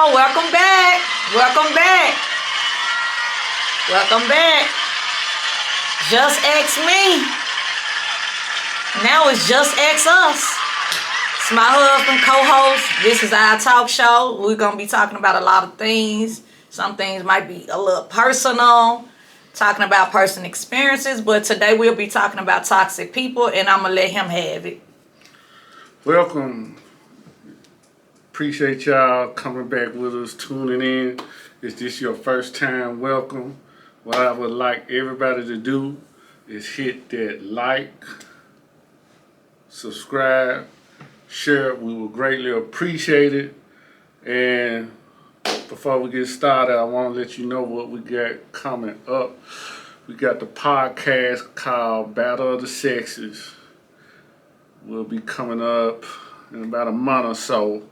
y'all. Welcome back. Welcome back. Welcome back. Just X me. Now it's Just X us. It's my husband, co-host. This is our talk show. We're going to be talking about a lot of things. Some things might be a little personal. Talking about personal experiences. But today we'll be talking about toxic people. And I'm going to let him have it. Welcome. Appreciate y'all coming back with us, tuning in. Is this your first time? Welcome. What I would like everybody to do is hit that like, subscribe, share. We will greatly appreciate it. And before we get started, I want to let you know what we got coming up. We got the podcast called Battle of the Sexes. Will be coming up in about a month or so.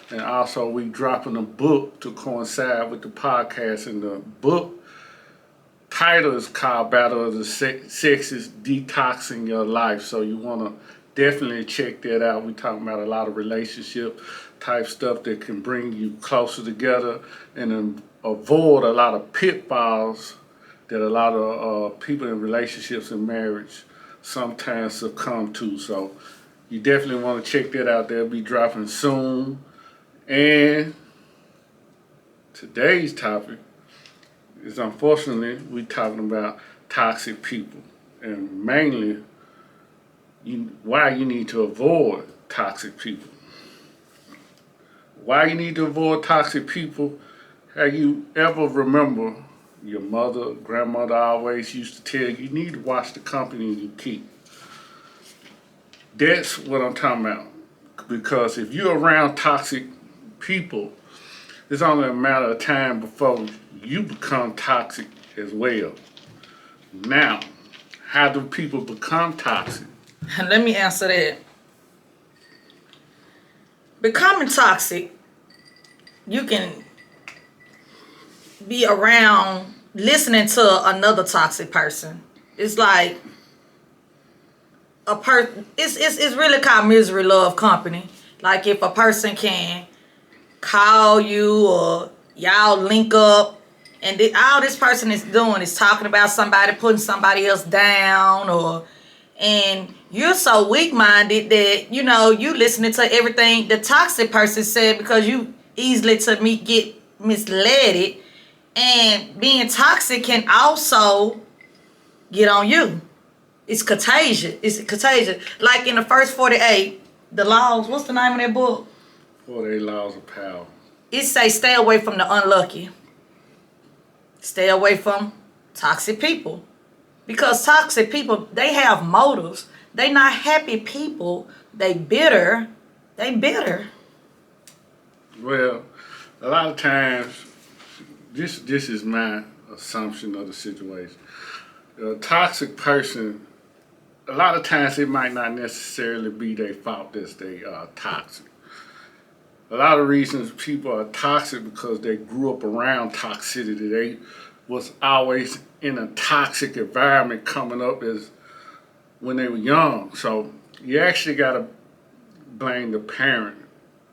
And also we dropping a book to coincide with the podcast. And the book title is called Battle of the Sexes, Detoxing Your Life. So you want to definitely check that out. We talking about a lot of relationship type stuff that can bring you closer together and avoid a lot of pitfalls that a lot of people in relationships and marriage sometimes succumb to. So you definitely want to check that out. They'll be dropping soon. And today's topic is, unfortunately, we're talking about toxic people. And mainly, why you need to avoid toxic people. Why you need to avoid toxic people. Have you ever remember your mother, grandmother always used to tell you need to watch the company you keep. That's what I'm talking about. Because if you're around toxic people, it's only a matter of time before you become toxic as well. Now, how do people become toxic? Let me answer that. Becoming toxic, you can be around listening to another toxic person. It's like it's really called misery love company. Like if a person can call you or y'all link up and all this person is doing is talking about somebody, putting somebody else down, and you're so weak-minded that you listening to everything the toxic person said because you easily get misled. And being toxic can also get on you. It's contagious. It's contagious. Like in the first 48, the laws, what's the name of that book? 48 Laws of Power. It say stay away from the unlucky. Stay away from toxic people. Because toxic people, they have motives. They not happy people. They bitter. Well, a lot of times, this is my assumption of the situation. A toxic person, a lot of times it might not necessarily be their fault that they are toxic. A lot of reasons people are toxic because they grew up around toxicity. They was always in a toxic environment coming up as when they were young. So you actually got to blame the parent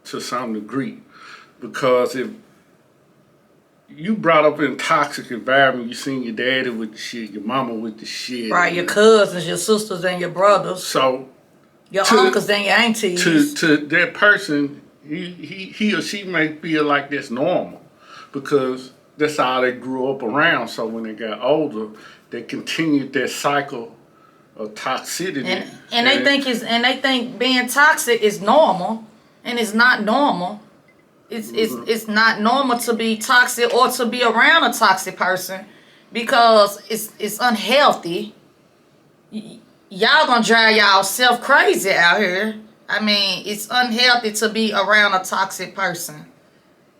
to some degree, because if you brought up in a toxic environment, you seen your daddy with the shit, your mama with the shit. Right, your cousins, your sisters, and your brothers. So your uncles and your aunties. To that person, he or she may feel like that's normal because that's how they grew up around. So when they got older, they continued that cycle of toxicity. And they think being toxic is normal, and it's not normal. It's not normal to be toxic or to be around a toxic person because it's unhealthy. Y'all gonna drive y'all self crazy out here. I mean, it's unhealthy to be around a toxic person.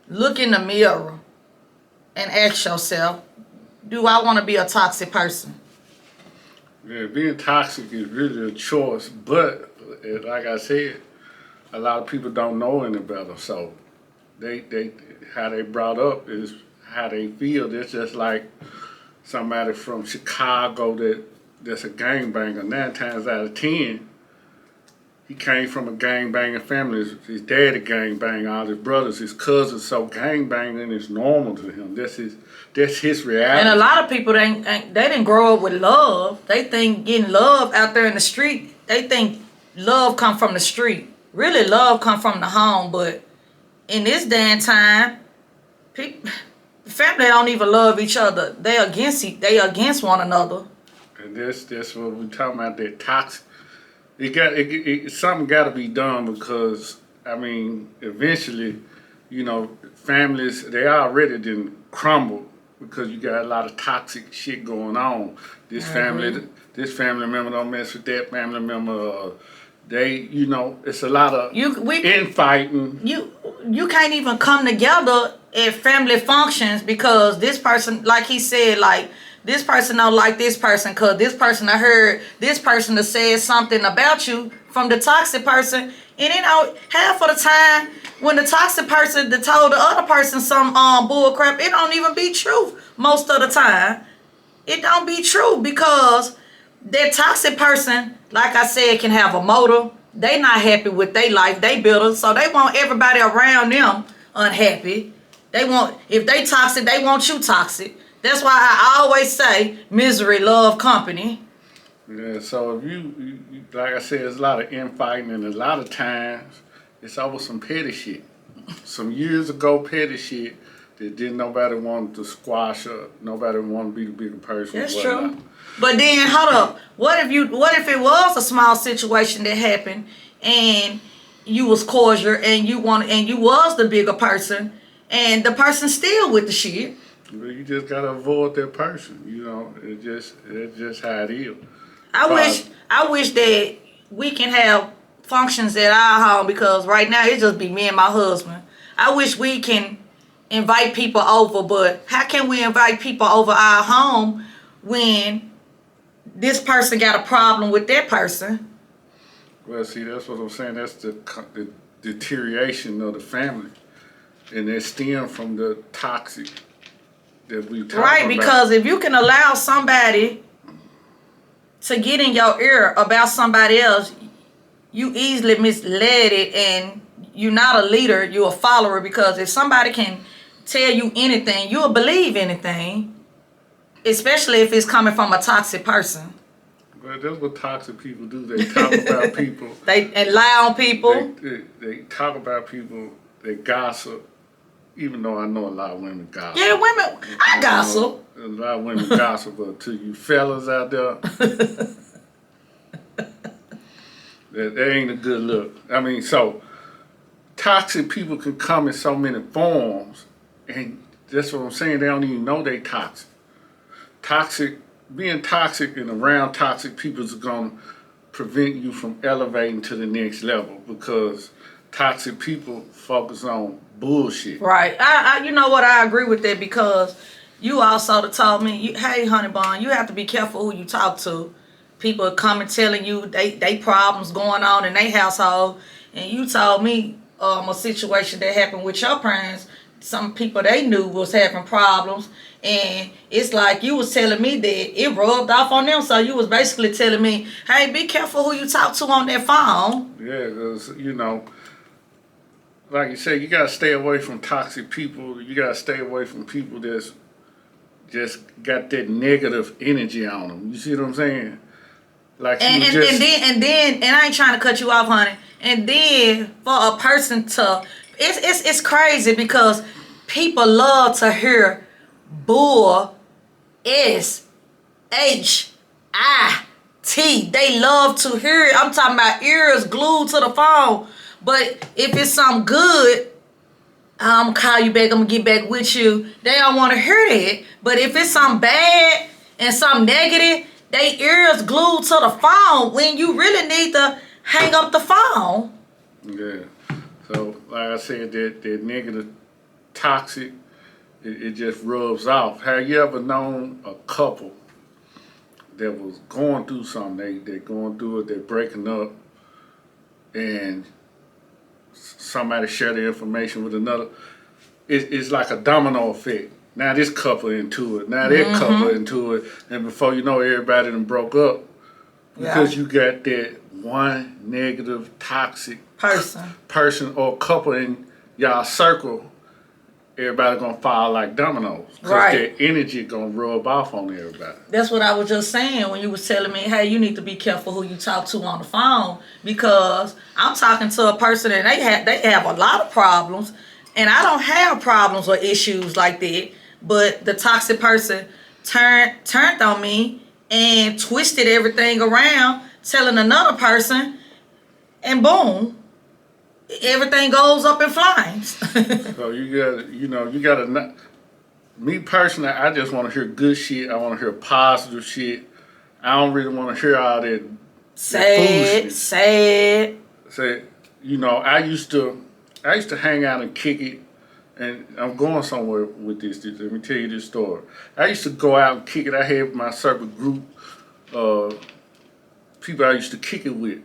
Look in the mirror and ask yourself, do I want to be a toxic person? Yeah, being toxic is really a choice, but like I said, a lot of people don't know any better. So they how they brought up is how they feel. It's just like somebody from Chicago that's a gangbanger. 9 times out of 10, he came from a gang banging family. His daddy gang bang, all his brothers, his cousins. So gang banging is normal to him. That's his reality. And a lot of people they didn't grow up with love. They think getting love out there in the street. They think love come from the street. Really, love come from the home. But in this day and time, family don't even love each other. They against one another. And that's what we talking about. That toxic. Something got to be done because I mean, eventually, you know, families they already didn't crumble because you got a lot of toxic shit going on. This family member don't mess with that family member. You know, it's a lot of infighting. You can't even come together at family functions because this person, like he said, like this person don't like this person because this person I heard this person that said something about you from the toxic person, and you know half of the time when the toxic person that told the other person some bull crap, it don't even be true most of the time. It don't be true because that toxic person, like I said, can have a motive. They not happy with their life. They bitter, so they want everybody around them unhappy. They want, if they toxic, they want you toxic. That's why I always say misery love company. Yeah, so if you like I said, there's a lot of infighting and a lot of times it's over some petty shit. Some years ago petty shit that didn't nobody want to squash up. Nobody want to be the bigger person. That's true. But then hold up. What if it was a small situation that happened and you was cordial and you was the bigger person and the person still with the shit? Well, you just gotta avoid that person. You know, it's just how it is. I wish that we can have functions at our home because right now it just be me and my husband. I wish we can invite people over, but how can we invite people over our home when this person got a problem with that person? Well, see, that's what I'm saying. That's the deterioration of the family, and it stems from the toxic that we talk about. Right, because if you can allow somebody to get in your ear about somebody else, you easily misled it, and you're not a leader, you're a follower. Because if somebody can tell you anything, you'll believe anything, especially if it's coming from a toxic person. Well, that's what toxic people do. They talk about people. And lie on people. They talk about people. They gossip. Even though I know a lot of women gossip. Yeah, women. I gossip. A lot of women gossip, but to you fellas out there, that ain't a good look. I mean, so toxic people can come in so many forms, and that's what I'm saying. They don't even know they toxic. Being toxic and around toxic people is going to prevent you from elevating to the next level because toxic people focus on bullshit. Right. I you know what? I agree with that because you also told me, hey, honey bun, you have to be careful who you talk to. People are coming telling you they problems going on in their household, and you told me a situation that happened with your parents. Some people they knew was having problems, and it's like you was telling me that it rubbed off on them. So you was basically telling me, hey, be careful who you talk to on that phone. Yeah, because, you know, like you said, you got to stay away from toxic people. You got to stay away from people that's just got that negative energy on them. You see what I'm saying? Like and I ain't trying to cut you off, honey. And then for a person to, it's crazy because people love to hear bull S-H-I-T. They love to hear it. I'm talking about ears glued to the phone. But if it's something good, I'm gonna call you back, I'm gonna get back with you. They don't want to hear that. But if it's something bad and something negative, they ears glued to the phone when you really need to hang up the phone. Yeah. So, like I said, that negative, toxic, it just rubs off. Have you ever known a couple that was going through something? They're going through it, they're breaking up, and somebody share their information with another. It's like a domino effect. Now this couple into it. Now that couple into it. And before you know, everybody done broke up. Because you got that one negative, toxic person or couple in y'all circle, everybody gonna fall like dominoes. Because Right. their energy gonna rub off on everybody. That's what I was just saying when you was telling me, hey, you need to be careful who you talk to on the phone, because I'm talking to a person and they have a lot of problems, and I don't have problems or issues like that. But the toxic person turned on me and twisted everything around, telling another person, and boom, everything goes up in flames. So you gotta. Me personally, I just want to hear good shit. I want to hear positive shit. I don't really want to hear all that Sad. Say, I used to hang out and kick it, and I'm going somewhere with this. Let me tell you this story. I used to go out and kick it. I had my circle group, people I used to kick it with.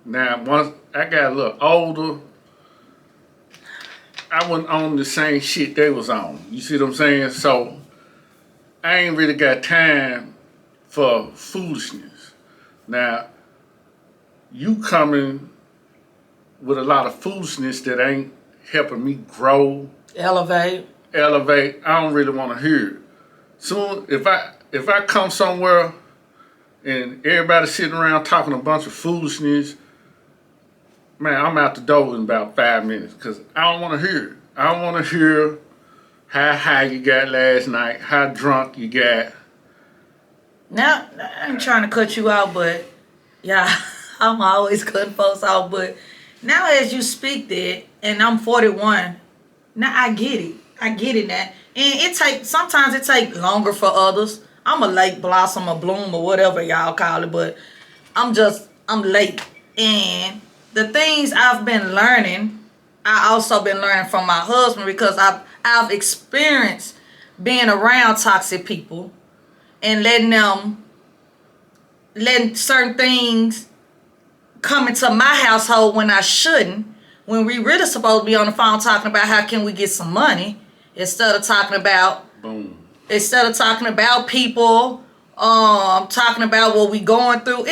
Now, once I got a little older, I wasn't on the same shit they was on. You see what I'm saying? So I ain't really got time for foolishness. Now, you coming with a lot of foolishness that ain't helping me grow, Elevate. I don't really want to hear it. Soon, if I come somewhere and everybody sitting around talking a bunch of foolishness, man, I'm out the door in about 5 minutes because I don't want to hear it. I don't want to hear how high you got last night, how drunk you got. Now, I ain't trying to cut you out, but yeah, I'm always cutting folks out. But now, as you speak that, and I'm 41, now I get it. I get it now. And sometimes it take longer for others. I'm a late blossom or bloom or whatever y'all call it, but I'm late. And the things I've been learning, I also been learning from my husband, because I've experienced being around toxic people and letting certain things come into my household when I shouldn't, when we really supposed to be on the phone talking about how can we get some money instead of talking about people, talking about what we going through.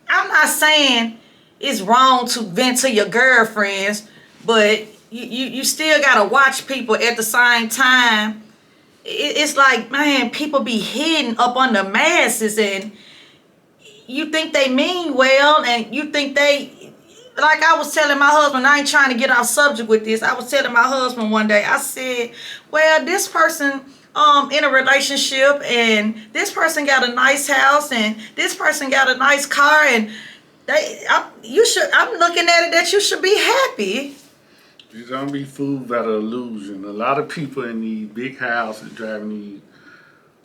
I'm not saying it's wrong to vent to your girlfriends, but you still gotta watch people at the same time. It's like, man, people be hidden up under masses, and you think they mean well, and you think they, like I was telling my husband, I ain't trying to get off subject with this. I was telling my husband one day, I said, well, this person in a relationship, and this person got a nice house, and this person got a nice car, and I'm looking at it that you should be happy. You don't be fooled by the illusion. A lot of people in these big houses driving these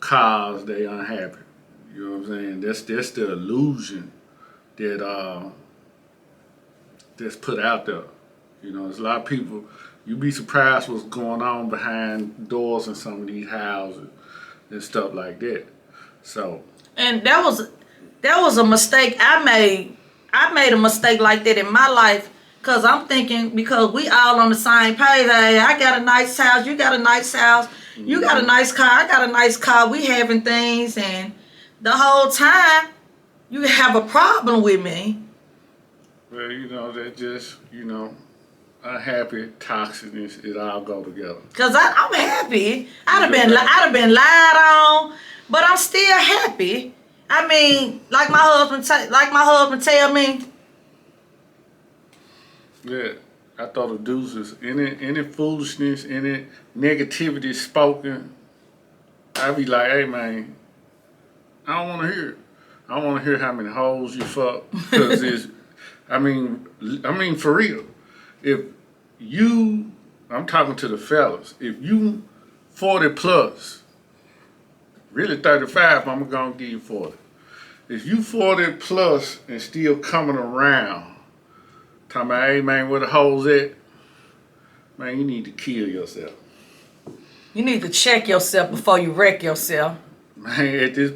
cars, they unhappy. You know what I'm saying? That's the illusion that's put out there. You know, there's a lot of people. You'd be surprised what's going on behind doors in some of these houses and stuff like that. So. And that was a mistake I made. I made a mistake like that in my life, because I'm thinking, because we all on the same page. Hey, I got a nice house, you got a nice house, you got a nice car, I got a nice car. We having things, and the whole time you have a problem with me. Well, that just, unhappy, toxicness, it all go together. Cause I'm happy. I'd have been lied on, but I'm still happy. I mean, like my husband tell me. Yeah, I thought the deuces. Any foolishness, any negativity spoken, I'd be like, hey man, I don't want to hear it. I don't want to hear how many hoes you fuck, because I mean for real. If I'm talking to the fellas, if you 40 plus, really 35, I'm gonna give you 40. If you 40 plus and still coming around, talking about, hey man, where the hoes at? Man, you need to kill yourself. You need to check yourself before you wreck yourself. Man, at this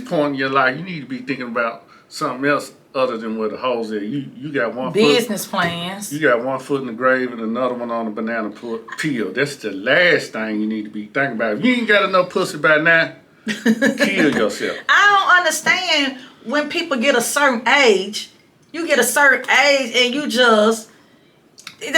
point in your life, you need to be thinking about something else other than where the hoes at. You got one business plans. You got one foot in the grave and another one on the banana peel. That's the last thing you need to be thinking about. If you ain't got enough pussy by now, kill yourself. I don't understand when people get a certain age, you get a certain age and you just and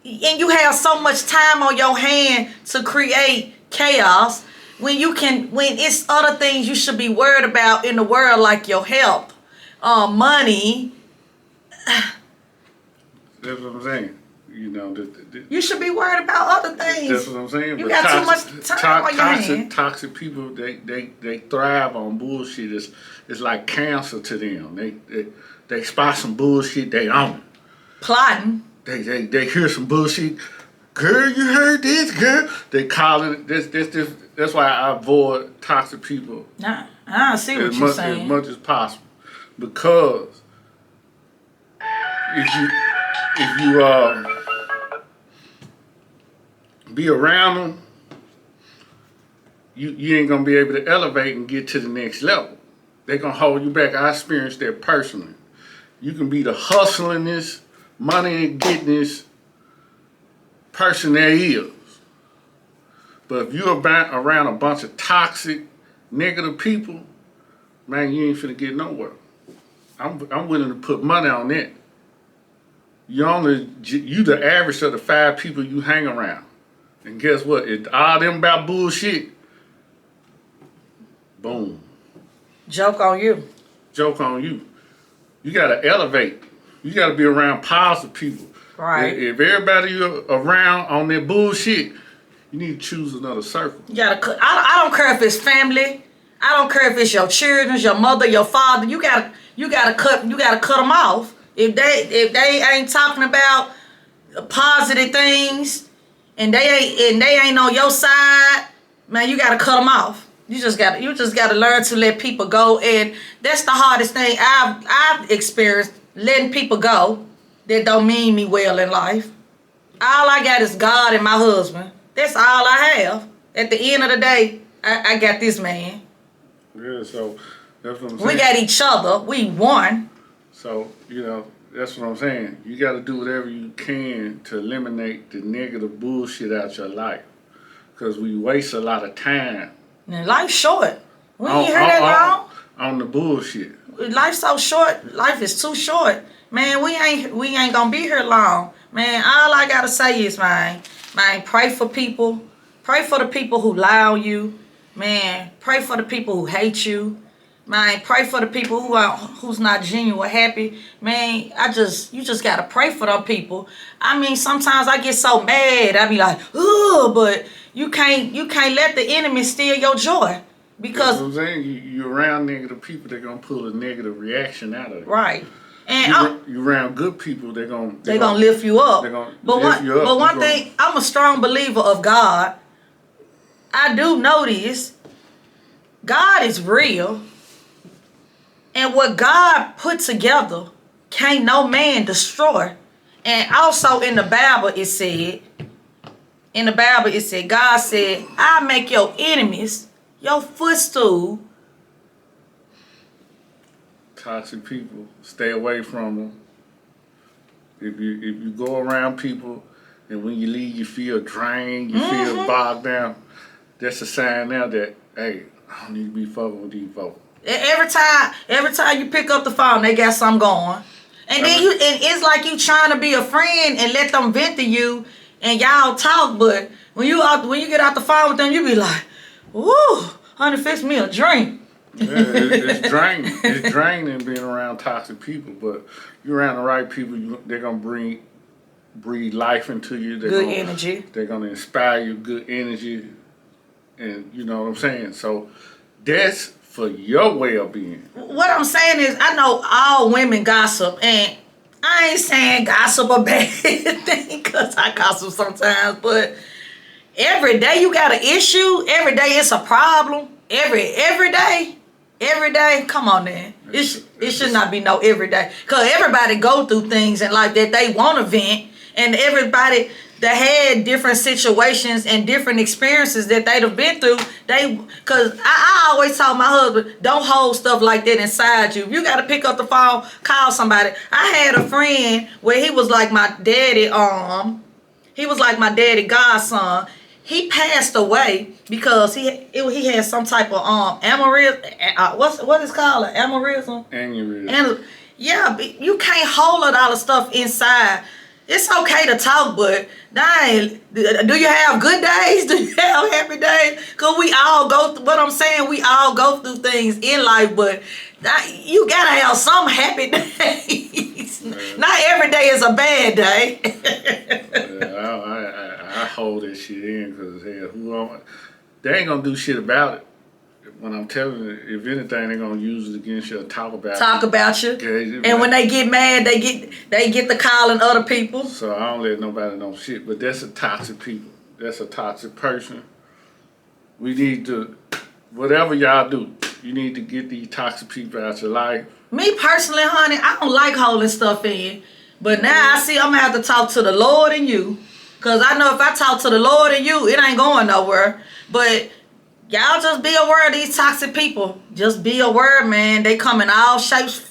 you have so much time on your hand to create chaos when it's other things you should be worried about in the world, like your health, money. That's what I'm saying. You know, You should be worried about other things. That's what I'm saying. You But got too much time on your hand. Toxic people, they thrive on bullshit. It's like cancer to them. They spot some bullshit, they own it. Plotting. They hear some bullshit. Girl, you heard this, girl. They calling it this. That's why I avoid toxic people. Nah, I see what you're saying. As much as possible, because if you be around them, you ain't gonna be able to elevate and get to the next level. They're gonna hold you back. I experienced that personally. You can be the hustlingest, money and gettingest person there is. But if you're around a bunch of toxic, negative people, man, you ain't finna get nowhere. I'm willing to put money on that. You the average of the 5 people you hang around. And guess what? If all them about bullshit, boom. Joke on you. Joke on you. You gotta elevate. You gotta be around positive people. Right. If everybody you're around on that bullshit, you need to choose another circle. You gotta cut. I don't care if it's family. I don't care if it's your children, your mother, your father. You gotta cut them off. If they ain't talking about positive things and they ain't on your side, man, you gotta cut them off. You just gotta learn to let people go, and that's the hardest thing I've experienced, letting people go that don't mean me well in life. All I got is God and my husband. That's all I have. At the end of the day, I got this man. Yeah, so that's what I'm saying. We got each other. We won. So, that's what I'm saying. You got to do whatever you can to eliminate the negative bullshit out your life. Because we waste a lot of time. And life's short. We ain't hear that long. On the bullshit. Life's so short. Life is too short. Man, we ain't gonna be here long. Man, all I gotta say is, man, pray for people. Pray for the people who lie on you. Man, pray for the people who hate you. Man, pray for the people who's not genuine happy. Man, you just gotta pray for them people. I mean, sometimes I get so mad. I be like, ugh, but you can't let the enemy steal your joy. Because that's what I'm saying. You around negative people, they're gonna pull a negative reaction out of it. Right. And you around good people, they're gonna lift you up. They're gonna lift you up. But one thing, I'm a strong believer of God. I do know this. God is real. And what God put together, can't no man destroy. And also in the Bible it said, God said, I make your enemies your footstool. Toxic people, stay away from them. If you go around people and when you leave you feel drained, you feel bogged down, that's a sign now that, hey, I don't need to be fucking with these folks. Every time you pick up the phone, they got something going. And then and it's like you trying to be a friend and let them vent to you and y'all talk, but when you get out the phone with them, you be like, woo, honey, fix me a drink. Yeah, it's draining. It's draining being around toxic people, but you're around the right people, they're gonna breathe life into you. Good energy. They're gonna inspire you, good energy, and you know what I'm saying. So that's for your well-being. What I'm saying is, I know all women gossip, and I ain't saying gossip a bad thing, because I gossip sometimes, but every day you got an issue. Every day it's a problem. Every day. Come on, then. It should not be no every day. Because everybody go through things in life that they want to vent. And everybody that had different situations and different experiences that they'd have been through, because I always tell my husband, don't hold stuff like that inside you. You got to pick up the phone, call somebody. I had a friend where he was like my daddy, he was like my daddy godson. He passed away because he had some type of aneurysm. What is called an aneurysm? Aneurysm. And yeah, but you can't hold a lot of stuff inside. It's okay to talk, but dang, do you have good days? Do you have happy days? Cause we all go through. What I'm saying, we all go through things in life, but you gotta have some happy days. Not every day is a bad day. I hold that shit in because they ain't gonna do shit about it. When I'm telling you, if anything, they're gonna use it against you or talk about you. Okay, and when they get mad, they get to calling other people. So I don't let nobody know shit. But that's a toxic people. That's a toxic person. We need to, whatever y'all do, you need to get these toxic people out your life. Me personally, honey, I don't like holding stuff in. But now I see I'm gonna have to talk to the Lord and you. Cause I know if I talk to the Lord and you, it ain't going nowhere. But y'all just be aware of these toxic people. Just be aware, man. They come in all shapes,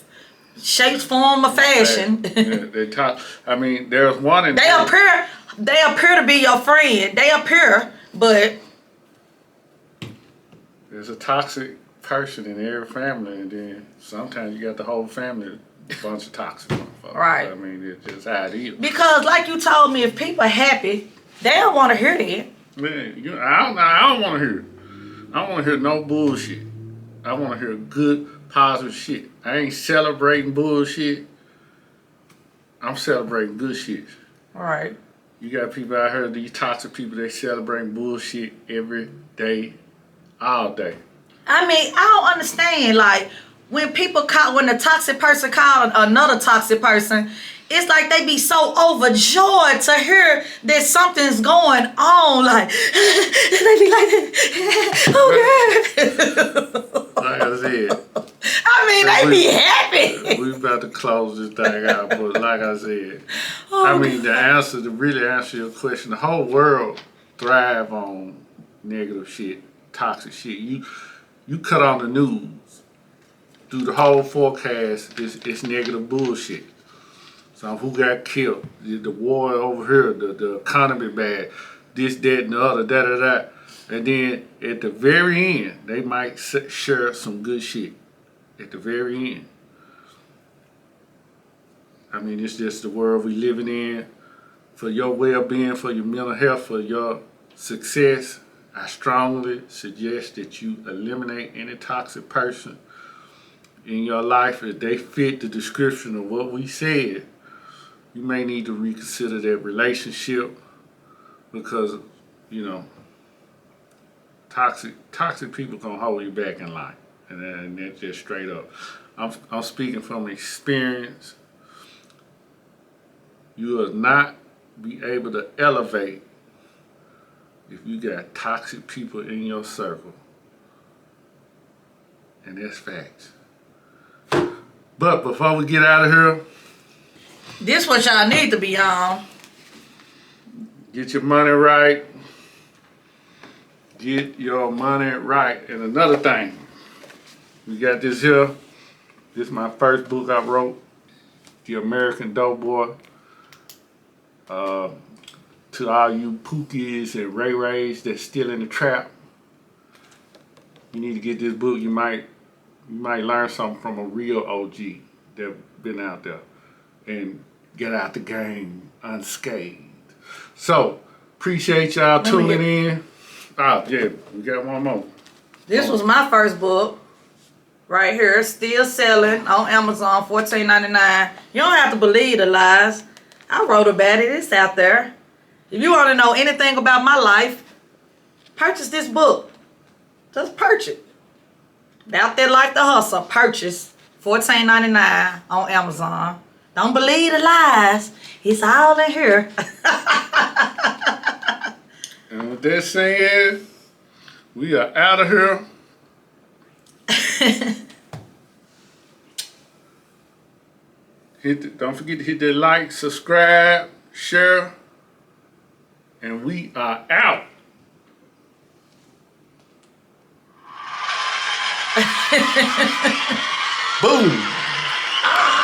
form, or fashion. They talk. I mean, there's one in They appear to be your friend. They appear, but there's a toxic person in every family, and then sometimes you got the whole family a bunch of toxic motherfuckers. Right. I mean, it's just how it is. Because, like you told me, if people are happy, they don't want to hear that. Man, I don't want to hear. I don't want to hear no bullshit. I want to hear good, positive shit. I ain't celebrating bullshit. I'm celebrating good shit. Right. You got people out here, these toxic people, they celebrating bullshit every day, all day. I mean, I don't understand. Like, when the toxic person call another toxic person, it's like they be so overjoyed to hear that something's going on. Like, they be like, oh, girl. Like I said. I mean, they be happy. We about to close this thing out, but like I said, I mean, to really answer your question, the whole world thrive on negative shit, toxic shit. You cut on the news, through the whole forecast, it's negative bullshit. So who got killed? The war over here, the economy bad, this, that, and the other, da. And then at the very end, they might share some good shit. At the very end. I mean, it's just the world we living in. For your well-being, for your mental health, for your success, I strongly suggest that you eliminate any toxic person in your life. If they fit the description of what we said, you may need to reconsider that relationship because, toxic people gonna hold you back in life. And that's just straight up. I'm speaking from experience. You will not be able to elevate if you got toxic people in your circle. And that's facts. But before we get out of here, This what y'all need to be on. get your money right. Get your money right. And another thing, we got this here. This is my first book I wrote, The American Doughboy. To all you Pookies and Ray Rays that's still in the trap, you need to get this book. You might learn something from a real OG that been out there and get out the game unscathed. So, appreciate y'all tuning in. Oh, yeah, we got one more. This was my first book. Right here, still selling on Amazon, $14.99. You don't have to believe the lies. I wrote about it. It's out there. If you want to know anything about my life, purchase this book. Just purchase. Out There Life the Hustle. Purchase. $14.99 on Amazon. Don't believe the lies. It's all in here. And with that saying, we are out of here. Don't forget to hit that like, subscribe, share, and we are out. Boom.